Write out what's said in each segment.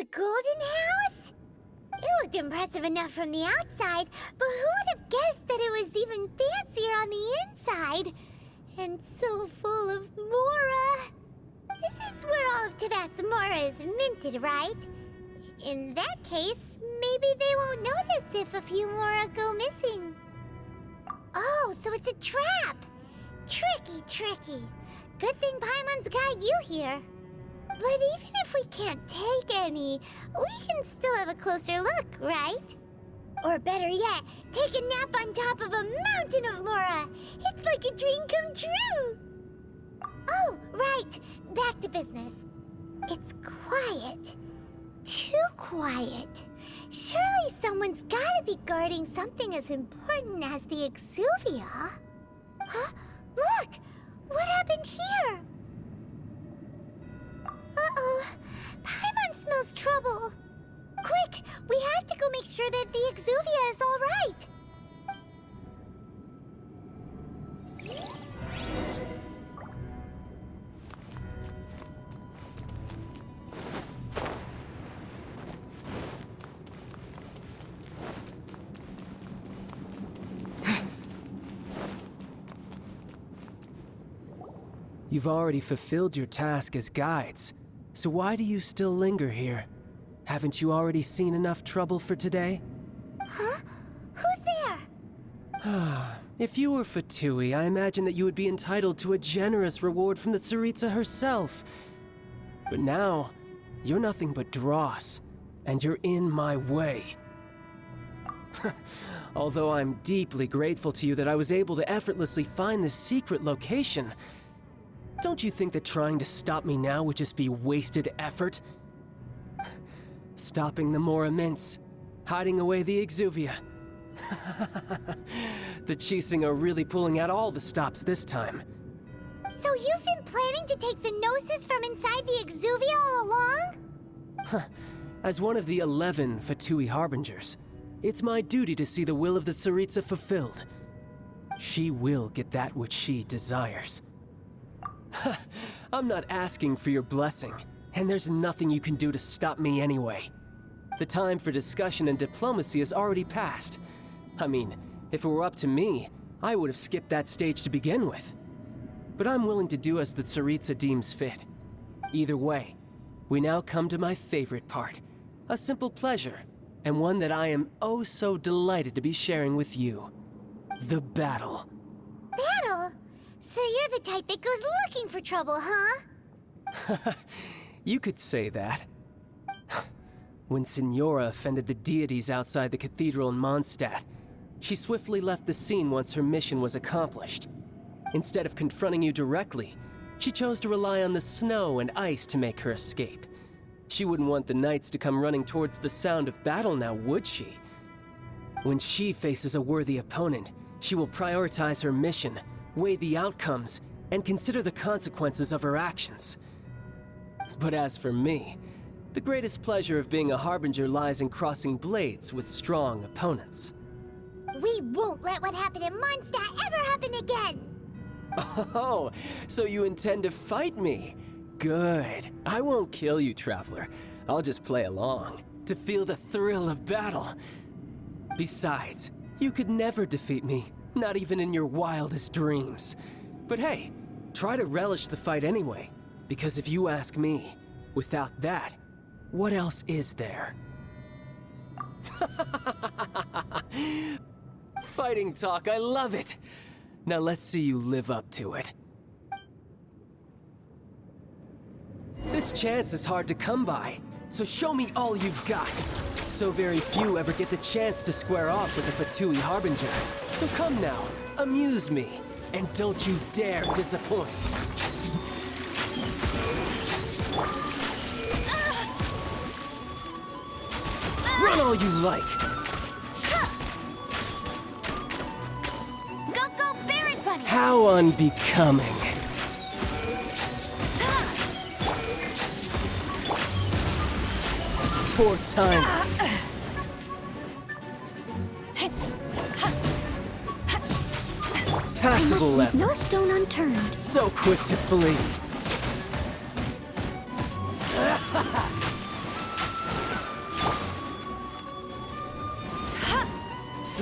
The golden house? It looked impressive enough from the outside, but who would have guessed that it was even fancier on the inside? And so full of mora. This is where all of Teyvat's mora is minted, right? In that case, maybe they won't notice if a few mora go missing. Oh, so it's a trap! Tricky, tricky. Good thing Paimon's got you here. But even if we can't take any, we can still have a closer look, right? Or better yet, take a nap on top of a mountain of mora. It's like a dream come true. Oh, right. Back to business. It's quiet. Too quiet. Surely someone's gotta be guarding something as important as the exuvia. Huh? Look! What happened here? Uh-oh. Paimon smells trouble. Quick! We have to go make sure that the exuvia is all right. You've already fulfilled your task as guides, so why do you still linger here? Haven't you already seen enough trouble for today? Huh? Who's there? If you were Fatui, I imagine that you would be entitled to a generous reward from the Tsaritsa herself. But now, you're nothing but dross, and you're in my way. Although I'm deeply grateful to you that I was able to effortlessly find this secret location, don't you think that trying to stop me now would just be wasted effort? Stopping the Mora mints, hiding away the exuvia. The Chising are really pulling out all the stops this time. So you've been planning to take the gnosis from inside the exuvia all along? As one of the 11 Fatui Harbingers, it's my duty to see the will of the Tsaritsa fulfilled. She will get that which she desires. I'm not asking for your blessing, and there's nothing you can do to stop me anyway. The time for discussion and diplomacy has already passed. I mean, if it were up to me, I would have skipped that stage to begin with. But I'm willing to do as the Tsaritsa deems fit. Either way, we now come to my favorite part. A simple pleasure, and one that I am oh so delighted to be sharing with you. The battle. Battle? So you're the type that goes looking for trouble, huh? You could say that. When Signora offended the deities outside the cathedral in Mondstadt, she swiftly left the scene once her mission was accomplished. Instead of confronting you directly, she chose to rely on the snow and ice to make her escape. She wouldn't want the knights to come running towards the sound of battle now, would she? When she faces a worthy opponent, she will prioritize her mission, weigh the outcomes, and consider the consequences of her actions. But as for me, the greatest pleasure of being a Harbinger lies in crossing blades with strong opponents. We won't let what happened in Mondstadt ever happen again! Oh, so you intend to fight me? Good. I won't kill you, Traveler. I'll just play along, to feel the thrill of battle. Besides, you could never defeat me, not even in your wildest dreams. But hey, try to relish the fight anyway, because if you ask me, without that, what else is there? Fighting talk, I love it! Now let's see you live up to it. This chance is hard to come by, so show me all you've got. So very few ever get the chance to square off with the Fatui Harbinger. So come now, amuse me, and don't you dare disappoint. Run all you like! Go, Baron Bunny! How unbecoming. Poor time. Passable effort. No stone unturned. So quick to flee.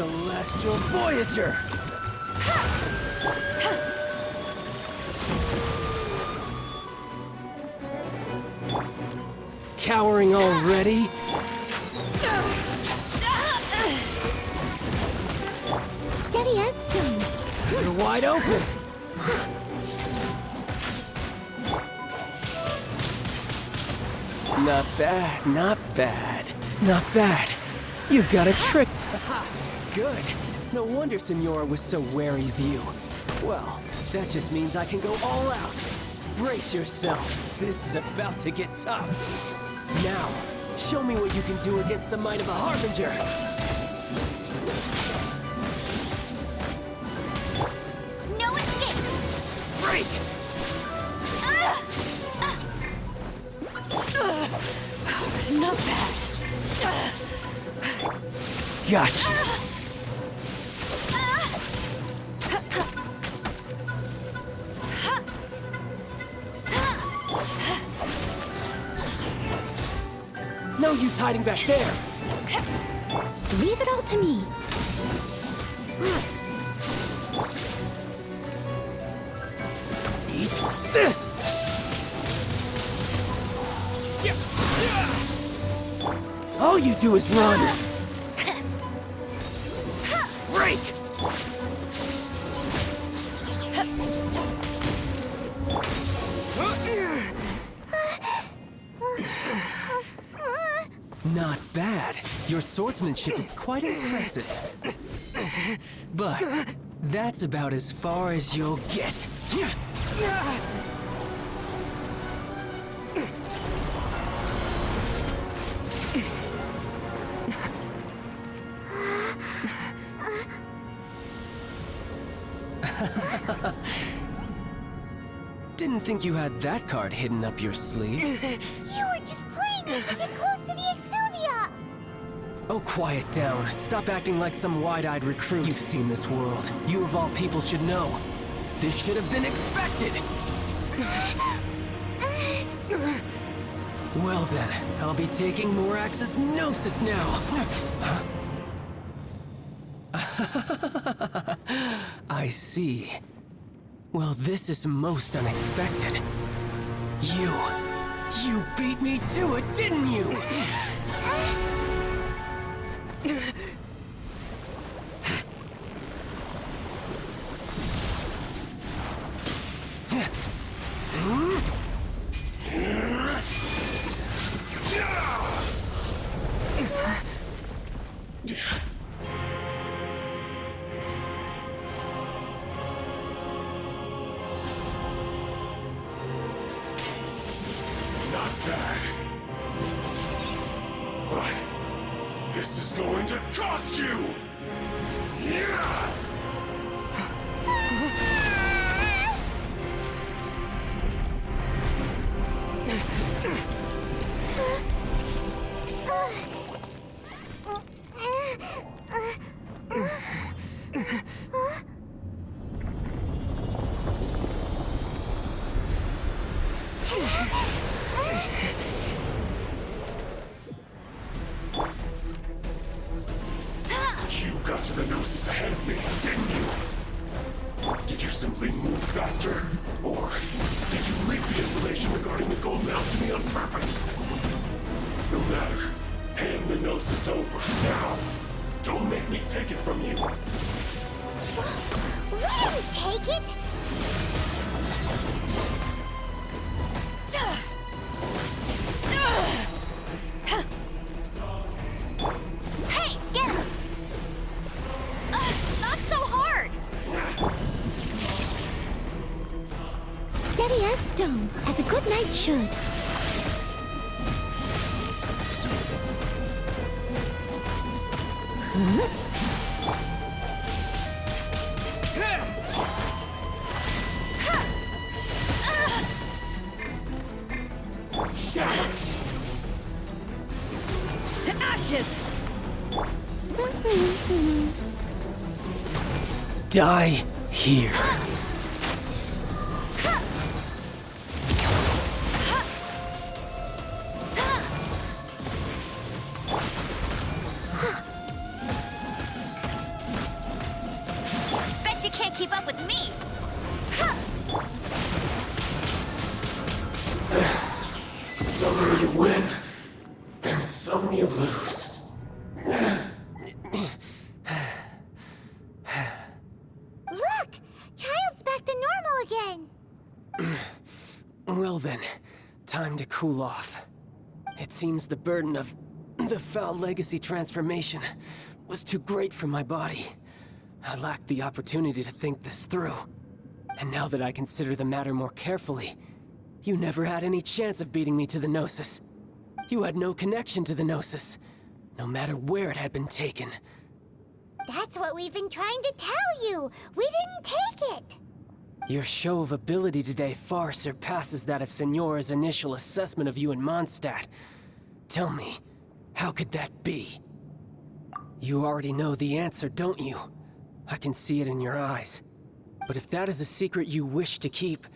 Celestial Voyager! Cowering already? Steady as stone. You're wide open! Not bad, not bad. Not bad. You've got a trick. Good. No wonder Senora was so wary of you. Well, that just means I can go all out. Brace yourself. This is about to get tough. Now, show me what you can do against the might of a Harbinger. No escape! Break! Not bad. Gotcha. No use hiding back there. Leave it all to me. Eat this! All you do is run! Break! Not bad. Your swordsmanship is quite impressive. But that's about as far as you'll get. Didn't think you had that card hidden up your sleeve. You were just playing us to get close to the Exuvia! Oh, quiet down. Stop acting like some wide-eyed recruit. You've seen this world. You of all people should know. This should have been expected! Well then, I'll be taking Morax's Gnosis now! I see. Well, this is most unexpected. You beat me to it, didn't you? Not bad. But this is going to cost you! Yeah! You got to the Gnosis ahead of me, didn't you? Did you simply move faster? Or did you leak the information regarding the Golden House to me on purpose? No matter. Hand the Gnosis over, now. Don't make me take it from you. We didn't take it! Hey, get him! Not so hard! Steady as stone, as a good knight should. To ashes! Die here. Somewhere you win, and some you lose. Look! Child's back to normal again! Well then, time to cool off. It seems the burden of the foul legacy transformation was too great for my body. I lacked the opportunity to think this through. And now that I consider the matter more carefully, you never had any chance of beating me to the Gnosis. You had no connection to the Gnosis, no matter where it had been taken. That's what we've been trying to tell you! We didn't take it! Your show of ability today far surpasses that of Signora's initial assessment of you in Mondstadt. Tell me, how could that be? You already know the answer, don't you? I can see it in your eyes. But if that is a secret you wish to keep,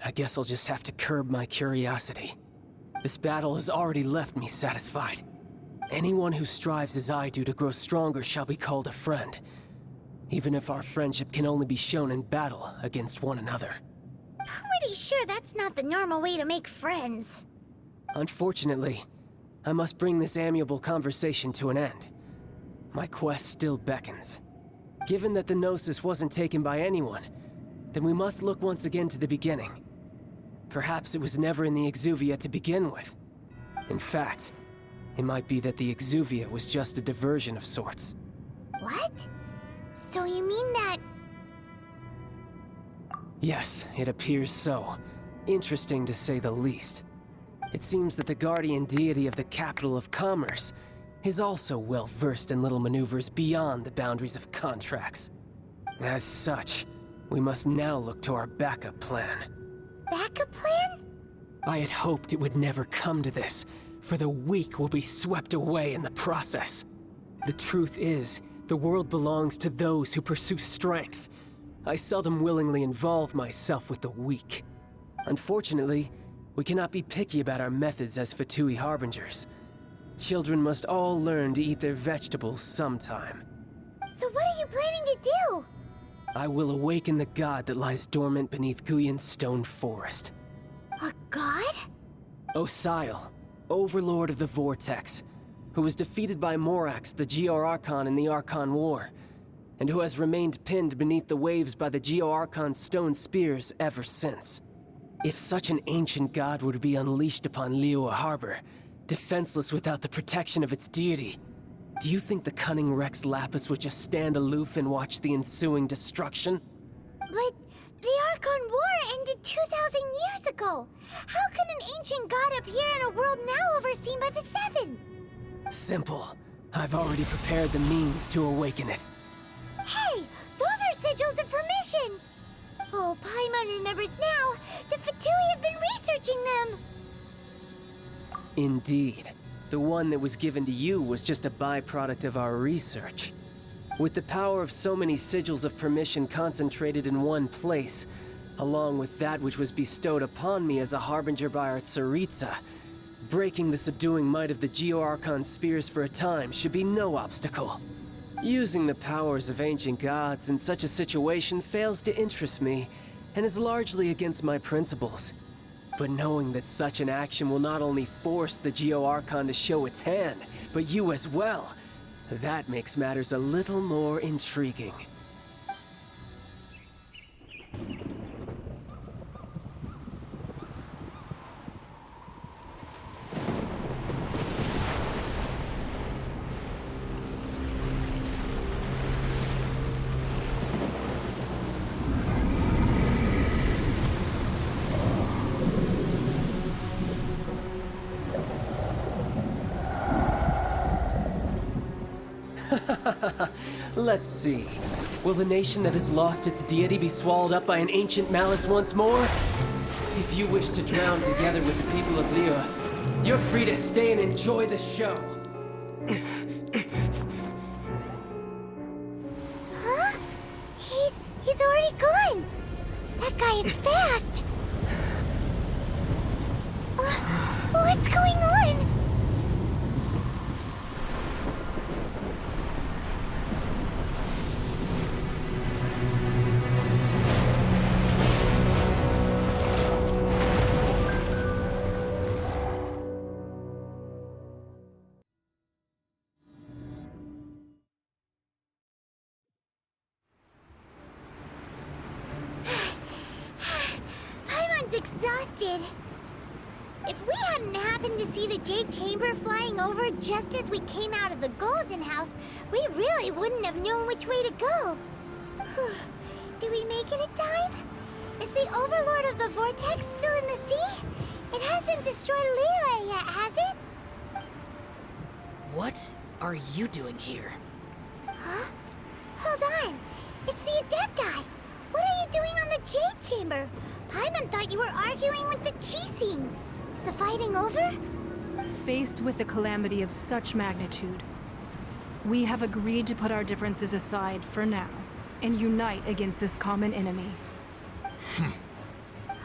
I guess I'll just have to curb my curiosity. This battle has already left me satisfied. Anyone who strives as I do to grow stronger shall be called a friend, even if our friendship can only be shown in battle against one another. Pretty sure that's not the normal way to make friends. Unfortunately, I must bring this amiable conversation to an end. My quest still beckons. Given that the Gnosis wasn't taken by anyone, then we must look once again to the beginning. Perhaps it was never in the Exuvia to begin with. In fact, it might be that the Exuvia was just a diversion of sorts. What? So you mean that... Yes, it appears so. Interesting to say the least. It seems that the guardian deity of the capital of commerce is also well versed in little maneuvers beyond the boundaries of contracts. As such, we must now look to our backup plan. Backup plan? I had hoped it would never come to this, for the weak will be swept away in the process. The truth is, the world belongs to those who pursue strength. I seldom willingly involve myself with the weak. Unfortunately, we cannot be picky about our methods as Fatui Harbingers. Children must all learn to eat their vegetables sometime. So what are you planning to do? I will awaken the god that lies dormant beneath Guyon's stone forest. A god? Osial, overlord of the Vortex, who was defeated by Morax, the Geo-Archon in the Archon War, and who has remained pinned beneath the waves by the Geo-Archon's stone spears ever since. If such an ancient god were to be unleashed upon Liyue Harbor, defenseless without the protection of its deity, do you think the cunning Rex Lapis would just stand aloof and watch the ensuing destruction? But the Archon War ended 2,000 years ago. How can an ancient god appear in a world now overseen by the Seven? Simple. I've already prepared the means to awaken it. Hey, those are sigils of permission! Oh, Paimon remembers now. The Fatui have been researching them. Indeed. The one that was given to you was just a byproduct of our research. With the power of so many sigils of permission concentrated in one place, along with that which was bestowed upon me as a harbinger by our Tsaritsa, breaking the subduing might of the Geo-Archon spears for a time should be no obstacle. Using the powers of ancient gods in such a situation fails to interest me, and is largely against my principles. But knowing that such an action will not only force the Geo-Archon to show its hand, but you as well, that makes matters a little more intriguing. Let's see. Will the nation that has lost its deity be swallowed up by an ancient malice once more? If you wish to drown together with the people of Liyue, you're free to stay and enjoy the show. Huh? He's already gone. That guy is fast. What's going on? did. If we hadn't happened to see the Jade Chamber flying over just as we came out of the Golden House, we really wouldn't have known which way to go. Did we make it in time? Is the Overlord of the Vortex still in the sea? It hasn't destroyed Liyue yet, has it? What are you doing here? Huh? Hold on. It's the Adepti. What are you doing on the Jade Chamber? Paimon thought you were arguing with the Chising. Is the fighting over? Faced with a calamity of such magnitude, we have agreed to put our differences aside for now and unite against this common enemy.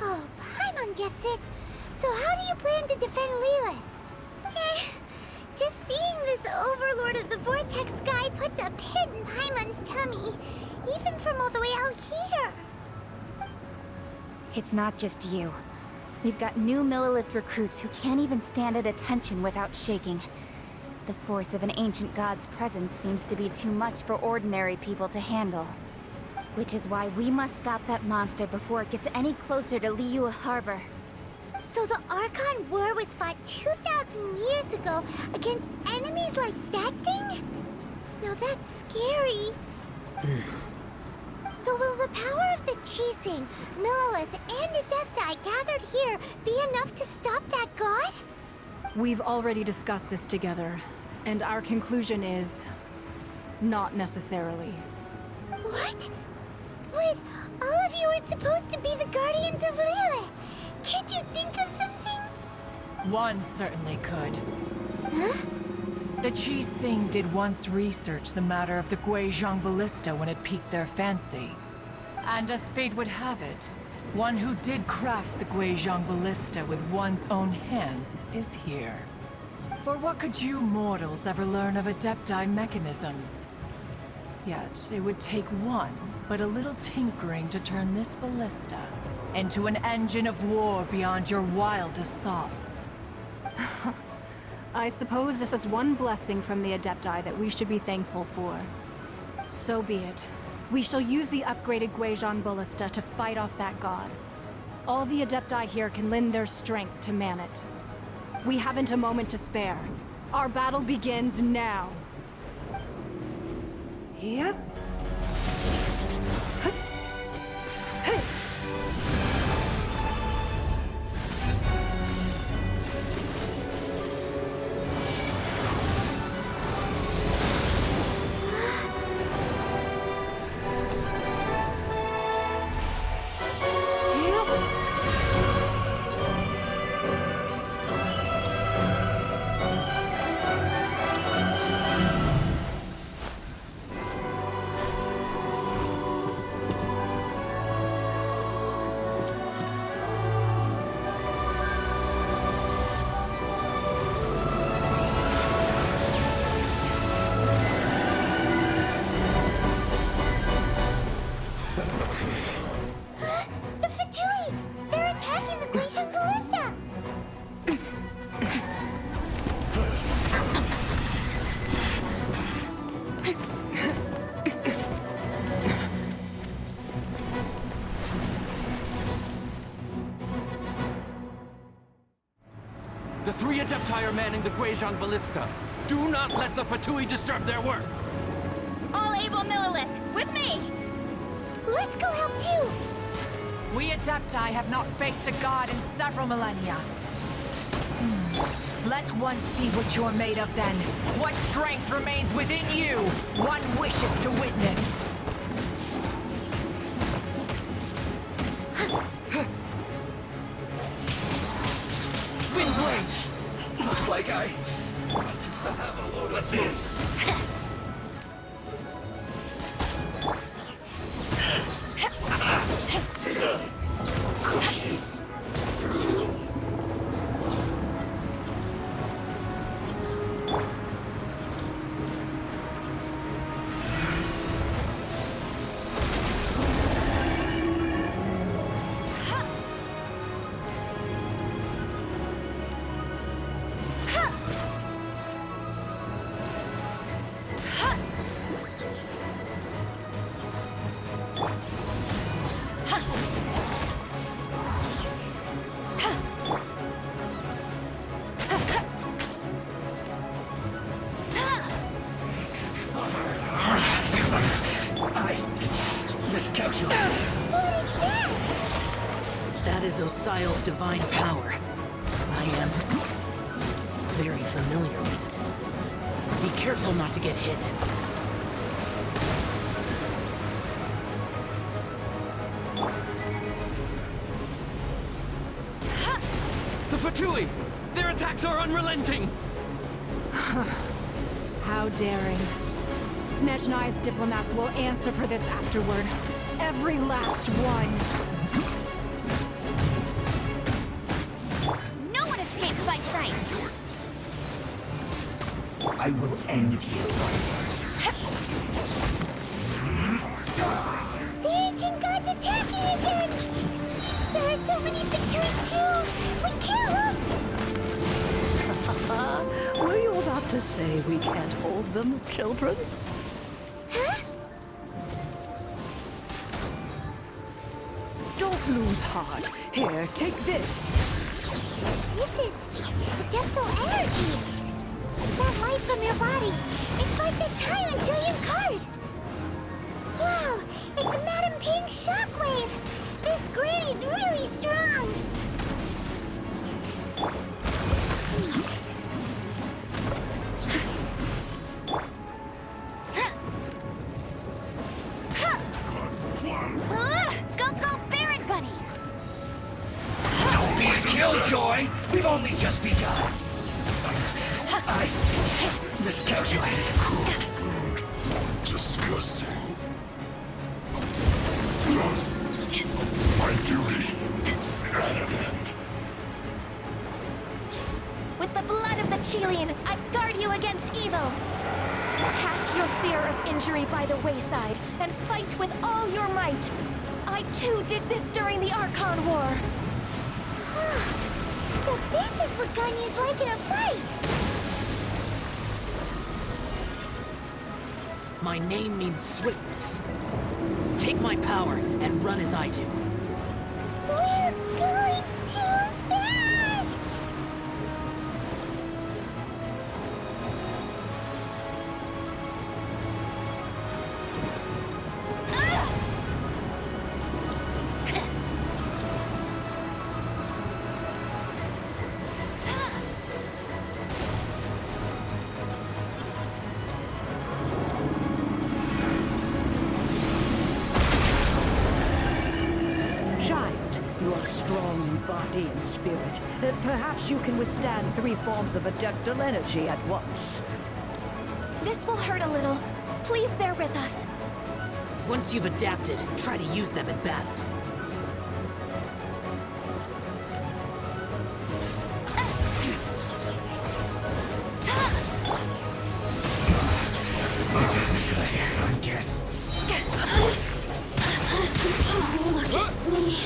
Oh, Paimon gets it. So how do you plan to defend Liyue? Just seeing this Overlord of the Vortex guy puts a pit in Paimon's tummy, even from all the way out here. It's not just you. We've got new Millilith recruits who can't even stand at attention without shaking. The force of an ancient god's presence seems to be too much for ordinary people to handle. Which is why we must stop that monster before it gets any closer to Liyue Harbor. So the Archon War was fought 2,000 years ago against enemies like that thing? Now that's scary. So will the power of the Chising, Millilith, and Adepti gathered here be enough to stop that god? We've already discussed this together, and our conclusion is... not necessarily. What? But all of you are supposed to be the guardians of Liyue. Can't you think of something? One certainly could. Huh? The Chising did once research the matter of the Guizhong Ballista when it piqued their fancy. And as fate would have it, one who did craft the Guizhong Ballista with one's own hands is here. For what could you mortals ever learn of Adepti mechanisms? Yet, it would take one, but a little tinkering to turn this ballista into an engine of war beyond your wildest thoughts. I suppose this is one blessing from the Adepti that we should be thankful for. So be it. We shall use the upgraded Guizhong Ballista to fight off that god. All the Adepti here can lend their strength to man it. We haven't a moment to spare. Our battle begins now. Yep. The three Adepti are manning the Guizhong Ballista. Do not let the Fatui disturb their work! All able Millilith, with me! Let's go help too! We Adepti have not faced a god in several millennia. Let one see what you're made of then. What strength remains within you, one wishes to witness. Windblade! Looks like I just have a load of this. Cookies through. is Osial's divine power. I am very familiar with it. Be careful not to get hit. The Fatui! Their attacks are unrelenting! How daring. Snezhnai's diplomats will answer for this afterward. Every last one. No one escapes my sight! I will end you. The ancient god's attacking again! There are so many Fatui too! We can't look! Were you about to say we can't hold them, children? Huh? Don't lose heart. Here, take this. This is adeptal energy! That light from your body, it's like the time in Julian Karst! Wow, it's Madame Ping's shockwave! This granny's really strong! Go, Baron Bunny! Don't be a killjoy! We've only just begun. I miscalculated. Cooked food. Disgusting. My duty at an end. With the blood of the Chilean, I guard you against evil! Cast your fear of injury by the wayside, and fight with all your might! I too did this during the Archon War! So this is what Ganyu's like in a fight! My name means swiftness. Take my power and run as I do. We're going too fast! Child, you are strong in body and spirit. Perhaps you can withstand 3 forms of adeptal energy at once. This will hurt a little. Please bear with us. Once you've adapted, try to use them in battle. This isn't good, I guess. Look at me.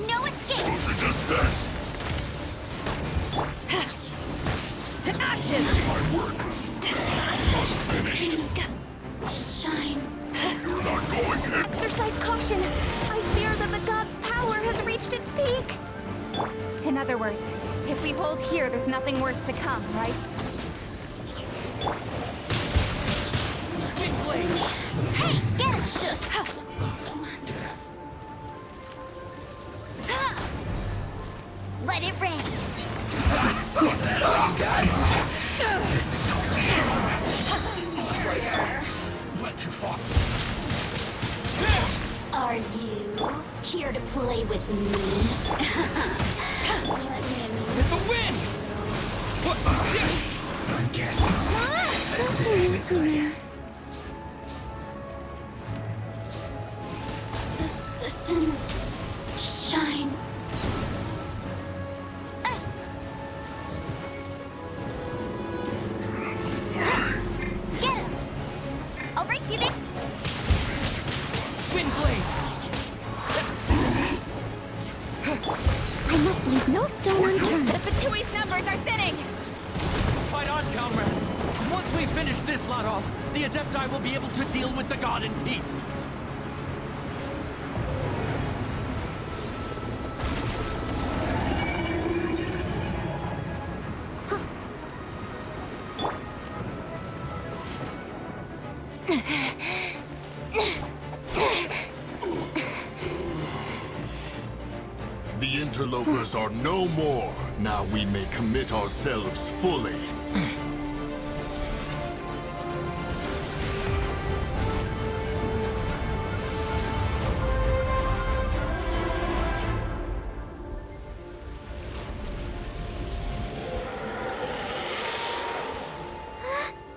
No escape! The descent! To ashes! My work. Unfinished. Shine. You're not going in. Exercise caution. I fear that the god's power has reached its peak. In other words, if we hold here, there's nothing worse to come, right? Hey, get him! Just... Let it rain. That all you got? This is not good. Looks like I went too far. Are you here to play with me? With the wind! What? I guess this isn't good. The citizens shine. Get him! I'll race you there. Wind blade! I must leave no stone unturned. The Fatui's numbers are thinning! Fight on, comrades! Once we finish this lot off, the Adepti will be able to deal with the god in peace. The interlopers are no more. Now we may commit ourselves fully.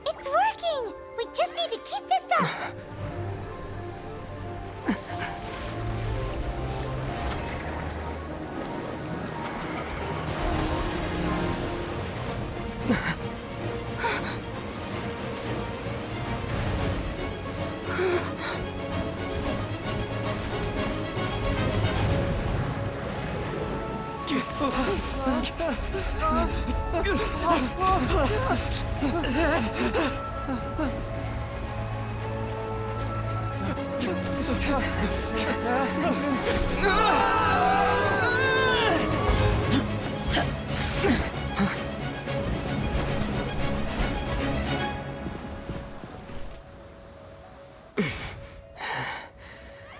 It's working! We just need to keep this up!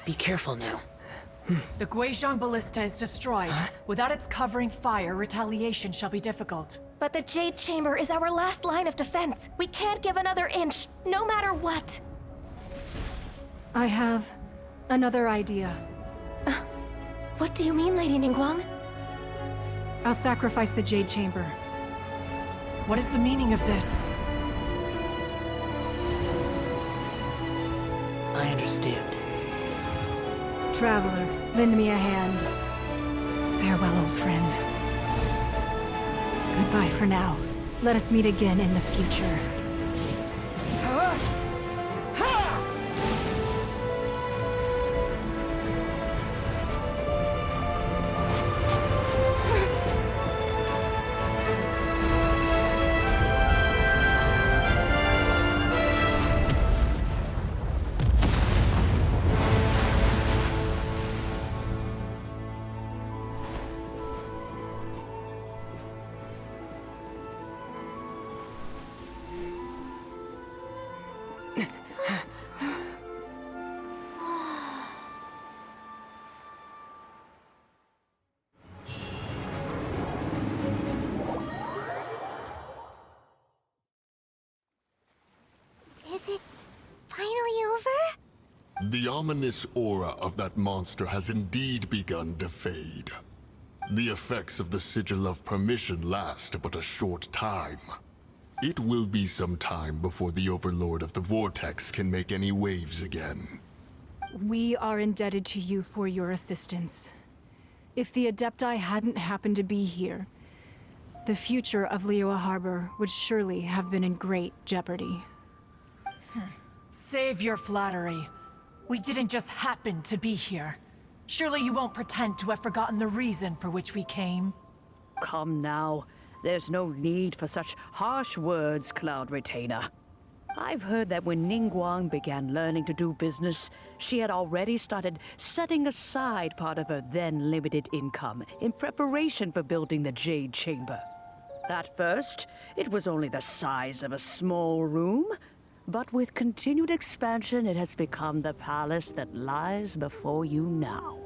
Be careful now. The Guizhong Ballista is destroyed. Without its covering fire, retaliation shall be difficult. But the Jade Chamber is our last line of defense. We can't give another inch, no matter what. I have another idea. What do you mean, Lady Ningguang? I'll sacrifice the Jade Chamber. What is the meaning of this? I understand. Traveler, lend me a hand. Farewell, old friend. Goodbye for now. Let us meet again in the future. Is it finally over? The ominous aura of that monster has indeed begun to fade. The effects of the Sigil of Permission last but a short time. It will be some time before the Overlord of the Vortex can make any waves again. We are indebted to you for your assistance. If the Adepti hadn't happened to be here, the future of Liyue Harbor would surely have been in great jeopardy. Save your flattery. We didn't just happen to be here. Surely you won't pretend to have forgotten the reason for which we came. Come now. There's no need for such harsh words, Cloud Retainer. I've heard that when Ningguang began learning to do business, she had already started setting aside part of her then limited income in preparation for building the Jade Chamber. At first, it was only the size of a small room, but with continued expansion, it has become the palace that lies before you now.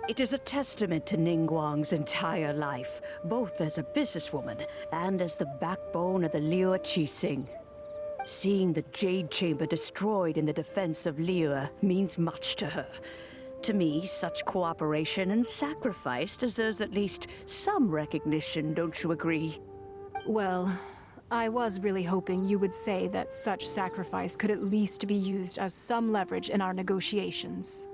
It is a testament to Ningguang's entire life, both as a businesswoman and as the backbone of the Liyue Qixing. Seeing the Jade Chamber destroyed in the defense of Liyue means much to her. To me, such cooperation and sacrifice deserves at least some recognition, don't you agree? Well, I was really hoping you would say that such sacrifice could at least be used as some leverage in our negotiations.